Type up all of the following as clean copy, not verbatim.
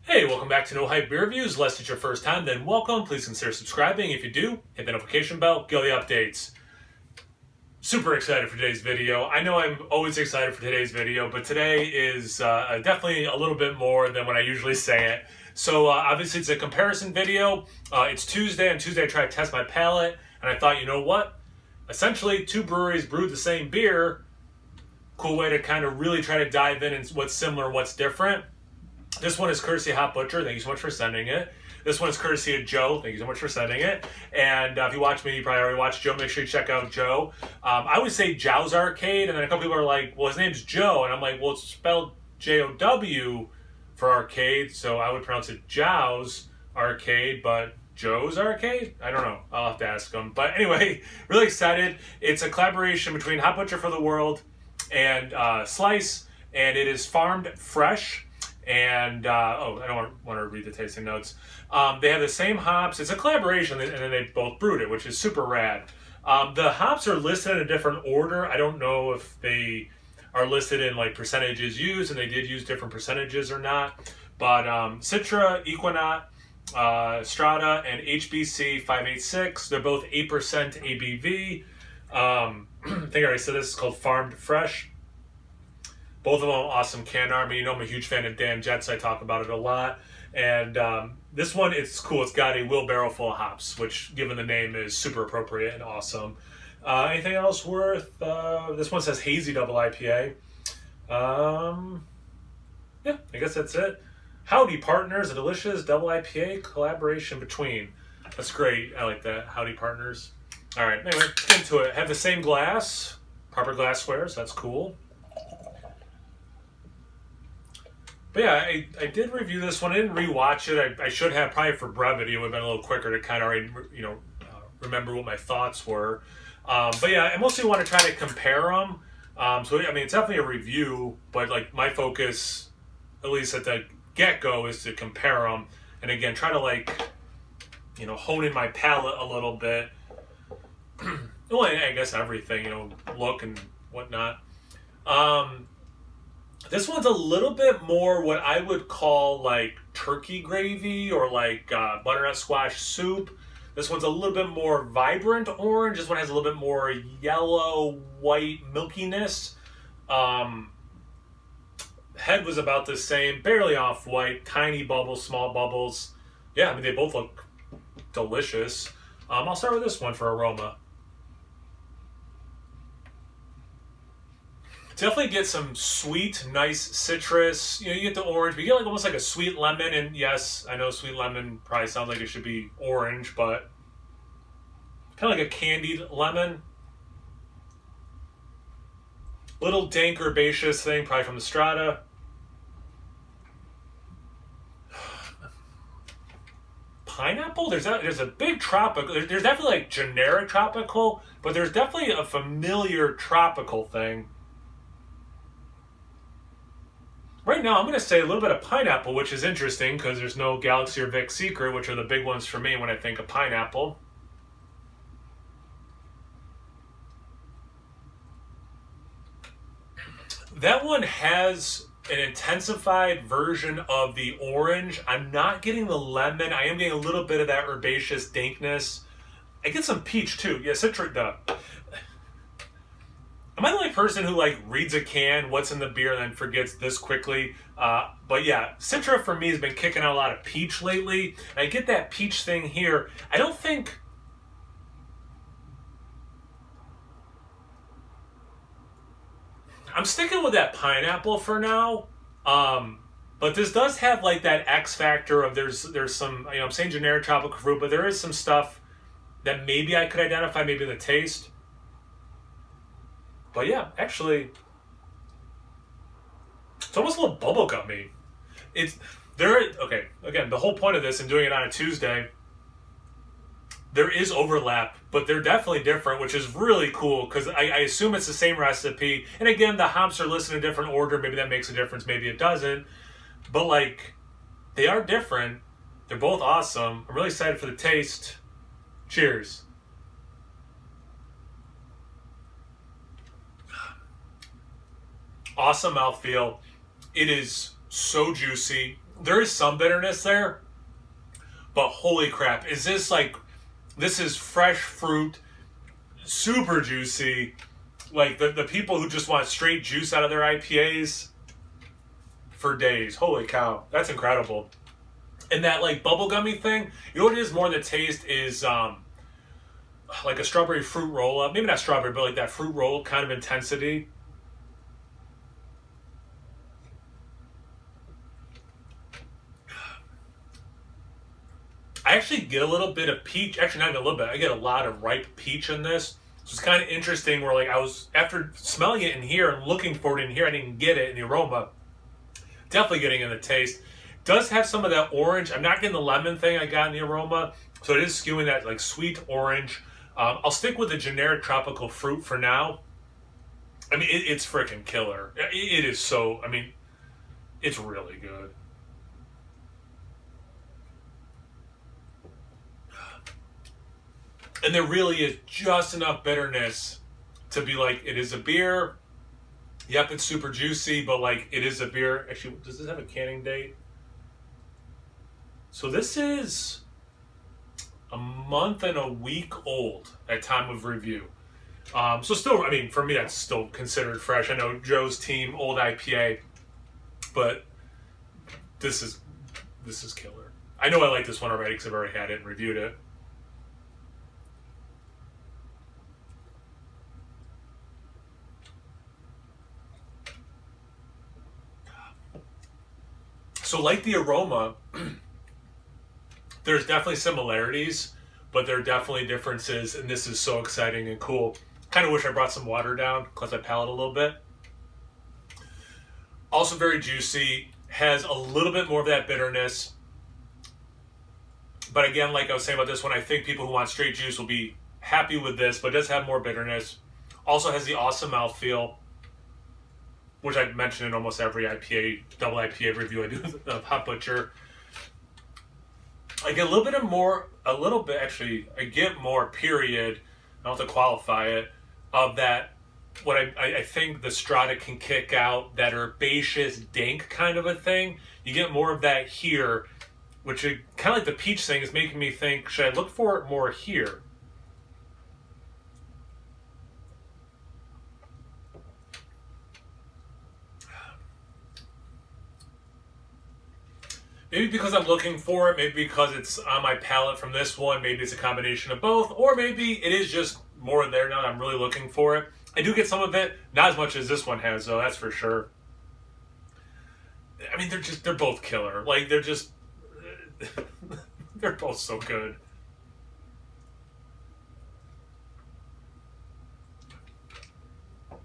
Hey, welcome back to No Hype Beer Reviews. Unless it's your first time, then welcome. Please consider subscribing. If you do, hit the notification bell, get all the updates. Super excited for today's video. I know I'm always excited for today's video, but today is definitely a little bit more than when I usually say it. So obviously it's a comparison video. It's Tuesday. On Tuesday I tried to test my palate, and I thought, you know what? Essentially, two breweries brewed the same beer. Cool way to kind of really try to dive in and what's similar, what's different. This one is courtesy of Hop Butcher. Thank you so much for sending it. This one is courtesy of Joe. Thank you so much for sending it. And if you watch me, you probably already watched Joe. Make sure you check out Joe. I would say Jow's Arcade, and then a couple people are like, well, his name's Joe. And I'm like, well, it's spelled J-O-W for arcade, so I would pronounce it Jow's Arcade, but Joe's Arcade? I don't know. I'll have to ask him. But anyway, really excited. It's a collaboration between Hop Butcher for the World and Slice, and it is farmed fresh. And I don't want to read the tasting notes. They have the same hops. It's a collaboration, and then they both brewed it, which is super rad. The hops are listed in a different order. I don't know if they are listed in like percentages used, and they did use different percentages or not. But Citra, Equinaut, Strata, and HBC 586. They're both 8% ABV. I think I already said this is called Farmed Fresh. Both of them awesome can art. I mean, you know I'm a huge fan of Dan Jets. I talk about it a lot. And this one, it's cool. It's got a wheelbarrow full of hops, which, given the name, is super appropriate and awesome. Anything else worth? This one says Hazy Double IPA. Yeah, I guess that's it. Howdy Partners, a delicious double IPA collaboration between. That's great. I like that. Howdy Partners. All right, anyway, let's get into it. Have the same glass, proper glassware, so that's cool. But yeah, I did review this one. I didn't rewatch it. I should have, probably for brevity. It would have been a little quicker to kind of already, remember what my thoughts were. But yeah, I mostly want to try to compare them. So I mean, it's definitely a review, but like my focus, at least at the get-go, is to compare them. And again, try to hone in my palate a little bit. Well, I guess everything, look and whatnot. This one's a little bit more what I would call like turkey gravy or like butternut squash soup. This one's a little bit more vibrant orange. This one has a little bit more yellow, white milkiness. Head was about the same, barely off white, tiny bubbles, small bubbles. Yeah, I mean, they both look delicious. I'll start with this one for aroma. Definitely get some sweet, nice citrus. You get the orange, but you get like almost like a sweet lemon. And yes, I know sweet lemon probably sounds like it should be orange, but kind of like a candied lemon. Little dank herbaceous thing, probably from the Strata. Pineapple? There's a big tropical. There's definitely like generic tropical, but there's definitely a familiar tropical thing. Right now, I'm going to say a little bit of pineapple, which is interesting because there's no Galaxy or Vic Secret, which are the big ones for me when I think of pineapple. That one has an intensified version of the orange. I'm not getting the lemon. I am getting a little bit of that herbaceous dankness. I get some peach too. Yeah, citric. Am I the only person who like reads a can, what's in the beer, and then forgets this quickly? But yeah, Citra for me has been kicking out a lot of peach lately. And I get that peach thing here. I don't think... I'm sticking with that pineapple for now. But this does have like that X factor of there's some, I'm saying generic tropical fruit, but there is some stuff that maybe I could identify, maybe in the taste. But yeah, actually, it's almost a little bubblegummy. Okay, again, the whole point of this and doing it on a Tuesday, there is overlap, but they're definitely different, which is really cool because I assume it's the same recipe. And again, the hops are listed in a different order. Maybe that makes a difference, maybe it doesn't. But like, they are different. They're both awesome. I'm really excited for the taste. Cheers. Awesome mouthfeel. It is so juicy. there is some bitterness there, but holy crap, is this like, this is fresh fruit, super juicy. Like the people who just want straight juice out of their IPAs for days. Holy cow, that's incredible. And that like bubblegummy thing, you know what it is more than taste is like a strawberry fruit roll up. Maybe not strawberry, but like that fruit roll kind of intensity. I actually get a little bit of peach. Actually, not even a little bit. I get a lot of ripe peach in this. So it's kind of interesting where like I was, after smelling it in here and looking for it in here, I didn't get it in the aroma. Definitely getting in the taste. Does have some of that orange. I'm not getting the lemon thing I got in the aroma. So it is skewing that like sweet orange. I'll stick with the generic tropical fruit for now. I mean, it's freaking killer. It is so, I mean, it's really good. And there really is just enough bitterness to be like, it is a beer. Yep, it's super juicy, but like, it is a beer. Actually, does this have a canning date? So this is a month and a week old at time of review. So still, I mean, for me, that's still considered fresh. I know Joe's team, old IPA, but this is killer. I know I like this one already because I've already had it and reviewed it. So like the aroma, there's definitely similarities, but there are definitely differences, and this is so exciting and cool. Kind of wish I brought some water down, cleanse my palate a little bit. Also very juicy, has a little bit more of that bitterness. But again, like I was saying about this one, I think people who want straight juice will be happy with this, but it does have more bitterness. Also has the awesome mouthfeel, which I've mentioned in almost every IPA, double IPA review I do of Hop Butcher. I get a little bit of more, actually, I get more, period, I don't have to qualify it, of that, what I think the Strata can kick out, that herbaceous, dank kind of a thing. You get more of that here, which is kind of like the peach thing is making me think, should I look for it more here? Maybe because I'm looking for it, maybe because it's on my palate from this one, maybe it's a combination of both, or maybe it is just more there now that I'm really looking for it. I do get some of it, not as much as this one has though, that's for sure. I mean, they're both killer. Like, they're just, they're both so good. A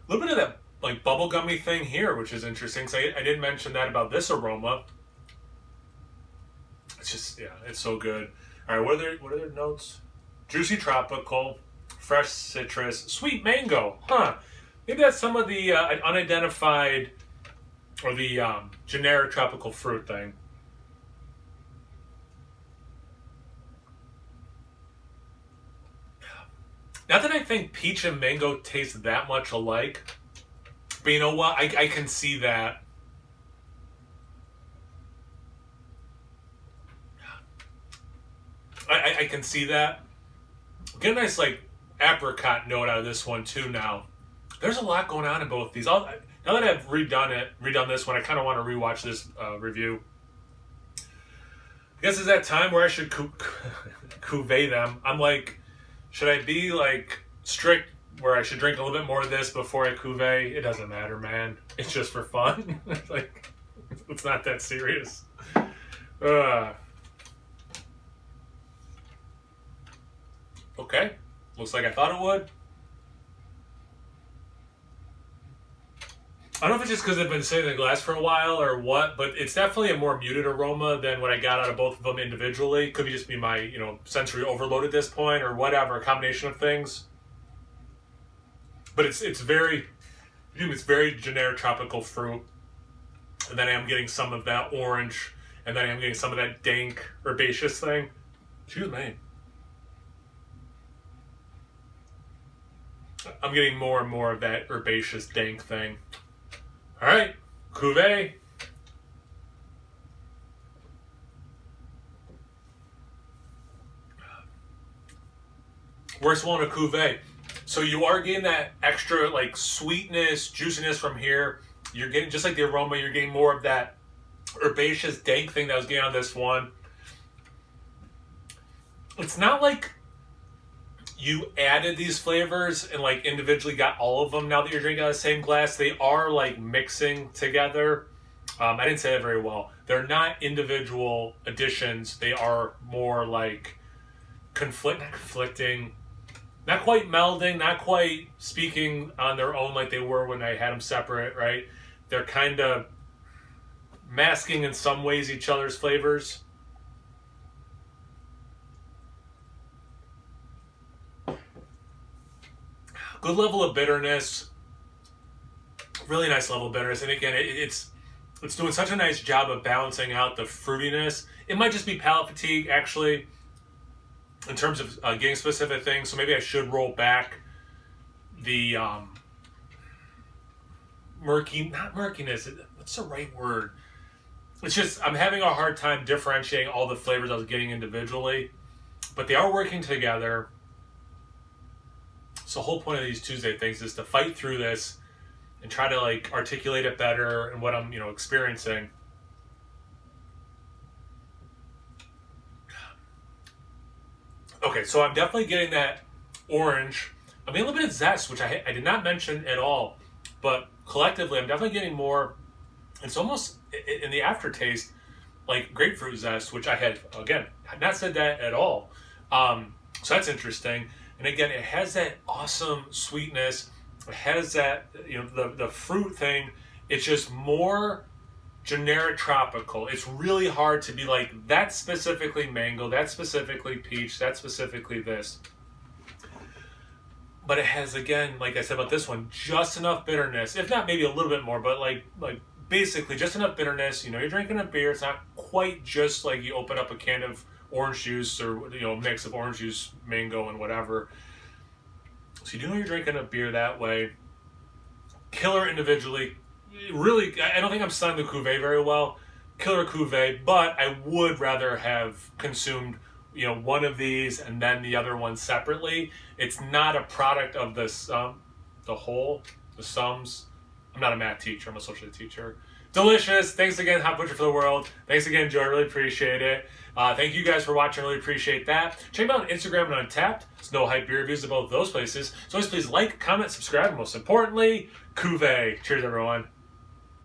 little bit of that like bubblegummy thing here, which is interesting. So I didn't mention that about this aroma. It's just, yeah, it's so good. All right, what are their notes? Juicy tropical, fresh citrus, sweet mango. Huh? Maybe that's some of the unidentified or the generic tropical fruit thing. Not that I think peach and mango taste that much alike, but you know what? I can see that. I can see that. Get a nice like apricot note out of this one too now. There's a lot going on in both these. Now that I've redone this one, I kind of want to rewatch this review. I guess it's that time where I should cuvee them. I'm like, should I be like strict where I should drink a little bit more of this before I cuvee? It doesn't matter, man. It's just for fun. Like, it's not that serious. Okay. Looks like I thought it would. I don't know if it's just because they've been sitting in the glass for a while or what, but it's definitely a more muted aroma than what I got out of both of them individually. Could be just be my, sensory overload at this point or whatever, a combination of things. But it's very generic tropical fruit. And then I am getting some of that orange, and then I am getting some of that dank herbaceous thing. Excuse me. I'm getting more and more of that herbaceous dank thing. All right, cuvee. Worst one, a cuvee. So you are getting that extra like sweetness, juiciness from here. You're getting, just like the aroma, you're getting more of that herbaceous dank thing that I was getting on this one. It's not like you added these flavors and like individually got all of them now that you're drinking out of the same glass. They are like mixing together. I didn't say that very well. They're not individual additions. They are more like conflicting, not quite melding, not quite speaking on their own like they were when I had them separate, right? They're kind of masking in some ways each other's flavors. Good level of bitterness. Really nice level of bitterness. And again, it's doing such a nice job of balancing out the fruitiness. It might just be palate fatigue, actually, in terms of getting specific things. So maybe I should roll back the not murkiness. What's the right word? It's just I'm having a hard time differentiating all the flavors I was getting individually, but they are working together. So the whole point of these Tuesday things is to fight through this and try to like articulate it better and what I'm, experiencing. Okay, so I'm definitely getting that orange. I'm getting a little bit of zest, which I did not mention at all, but collectively I'm definitely getting more. It's almost in the aftertaste like grapefruit zest, which I had not said that at all. So that's interesting. And again, it has that awesome sweetness. It has that, the fruit thing. It's just more generic tropical. It's really hard to be like, that's specifically mango, that's specifically peach, that's specifically this. But it has, again, like I said about this one, just enough bitterness, if not maybe a little bit more, but like basically just enough bitterness. You're drinking a beer. It's not quite just like you open up a can of orange juice or a mix of orange juice, mango, and whatever. So you're drinking a beer that way. Killer individually. Really, I don't think I'm selling the cuvee very well. Killer cuvee, but I would rather have consumed one of these and then the other one separately. It's not a product of the sums. I'm not a math teacher. I'm a social teacher. Delicious. Thanks again, Hot Butcher for the World. Thanks again, Joy. I really appreciate it. Thank you guys for watching. I really appreciate that. Check me out on Instagram and Untappd. Snow Hype beer reviews of both those places. So always please like, comment, subscribe, and most importantly, cuvee. Cheers, everyone.